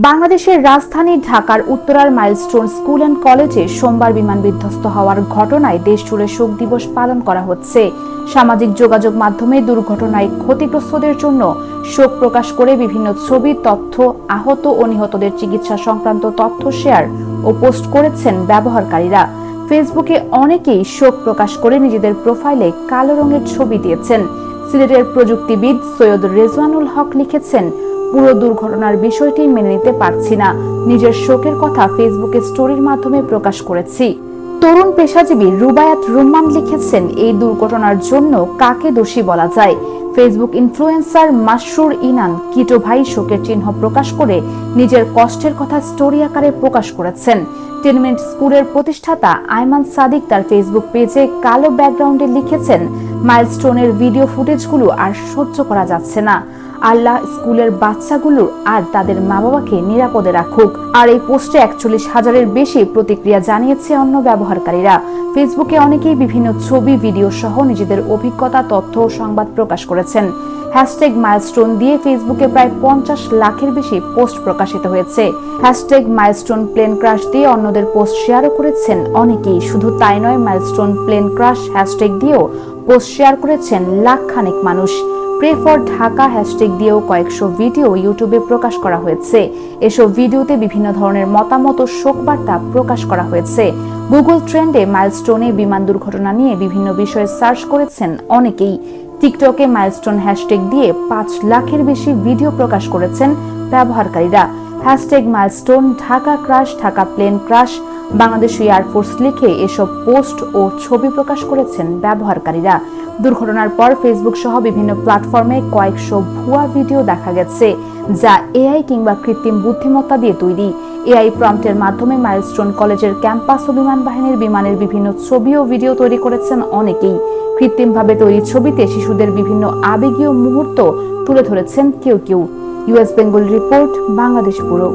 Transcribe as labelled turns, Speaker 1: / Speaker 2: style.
Speaker 1: বাংলাদেশের রাজধানী ঢাকার উত্তরার মাইলস্টোন স্কুল অ্যান্ড কলেজে সোমবার বিমান বিধ্বস্ত হওয়ার ঘটনায় দেশজুড়ে শোক দিবস পালন করা হচ্ছে। সামাজিক যোগাযোগ মাধ্যমে দুর্ঘটনায় ক্ষতিগ্রস্তদের জন্য শোক প্রকাশ করে বিভিন্ন ছবি, তথ্য, আহত ও নিহতদের চিকিৎসা সংক্রান্ত তথ্য শেয়ার ও পোস্ট করেছেন ব্যবহারকারীরা। ফেসবুকে অনেকেই শোক প্রকাশ করে নিজেদের প্রোফাইলে কালো রঙের ছবি দিয়েছেন। সিলেটের প্রযুক্তিবিদ সৈয়দ রেজওয়ানুল হক লিখেছেন, পুরো দুর্ঘটনার বিষয়টি মেনে নিতে পারছি না। নিজের শোকের কথা ফেসবুকে স্টোরির মাধ্যমে প্রকাশ করেছি। তরুণ পেশাজীবী রুবায়াত রুম্মান লিখেছেন, এই দুর্ঘটনার জন্য কাকে দোষী বলা যায়? ফেসবুক ইনফ্লুয়েন্সার মাসরুর ইনান কিটো ভাই শোকের চিহ্ন প্রকাশ করে নিজের কষ্টের কথা স্টোরি আকারে প্রকাশ করেছেন। 10 মিনিট স্কুলের প্রতিষ্ঠাতা আয়মান সাদিক তার ফেসবুক পেজে কালো ব্যাকগ্রাউন্ডে লিখেছেন, মাইলস্টোনের ভিডিও ফুটেজগুলো আর সহ্য করা যাচ্ছে না। আল্লাহ স্কুলের বাচ্চাগুলো আর তাদের মা বাবাকে নিরাপদে রাখুক। আর এই পোস্টে 41,000-এর বেশি প্রতিক্রিয়া জানিয়েছে অন্য ব্যবহারকারীরা। ফেসবুকে অনেকেই বিভিন্ন ছবি, ভিডিও সহ নিজেদের অভিজ্ঞতা, তথ্য ও সংবাদ প্রকাশ করেছেন। হ্যাশট্যাগ মাইলস্টোন দিয়ে ফেসবুকে প্রায় 50 লাখের বেশি পোস্ট প্রকাশিত হয়েছে। হ্যাশট্যাগ মাইলস্টোন প্লেন ক্রাশ দিয়ে অন্যদের পোস্ট শেয়ারও করেছেন অনেকেই। শুধু তাই নয়, মাইলস্টোন প্লেন ক্রাশ হ্যাশট্যাগ দিয়েও পোস্ট শেয়ার করেছেন লাখখানেক মানুষ। প্রে ফর ঢাকা হ্যাশট্যাগ দিয়েও কয়েকশো ভিডিও ইউটিউবে প্রকাশ করা হয়েছে। এসব ভিডিওতে বিভিন্ন ধরনের মতামত ও শোকবার্তা প্রকাশ করা হয়েছে। গুগল ট্রেন্ডে মাইলস্টোনে বিমান দুর্ঘটনা নিয়ে বিভিন্ন বিষয়ে সার্চ করেছেন অনেকেই। টিকটকে মাইলস্টোন হ্যাশট্যাগ দিয়ে 5 লাখের বেশি ভিডিও প্রকাশ করেছেন ব্যবহারকারীরা। Hashtag milestone, Dhaka crash, Dhaka plane crash, Bangladesh air force লিখে এসব পোস্ট ও ছবি প্রকাশ করেছেন ব্যবহারকারীরা। দুর্ঘটনার পর ফেসবুক সহ বিভিন্ন প্ল্যাটফর্মে কয়েকশো ভুয়া ভিডিও দেখা গেছে, যা এআই কিংবা কৃত্রিম বুদ্ধিমত্তা দিয়ে তৈরি। এআই প্রম্পটের মাধ্যমে মাইলস্টোন কলেজের ক্যাম্পাস ও বিমান বাহিনীর বিমানের বিভিন্ন ছবি ও ভিডিও তৈরি করেছেন অনেকেই। কৃত্রিমভাবে তৈরি ছবিতে শিশুদের বিভিন্ন আবেগীয় মুহূর্ত তুলে ধরেছেন কেউ কেউ। US Bengal report, Bangladesh bureau.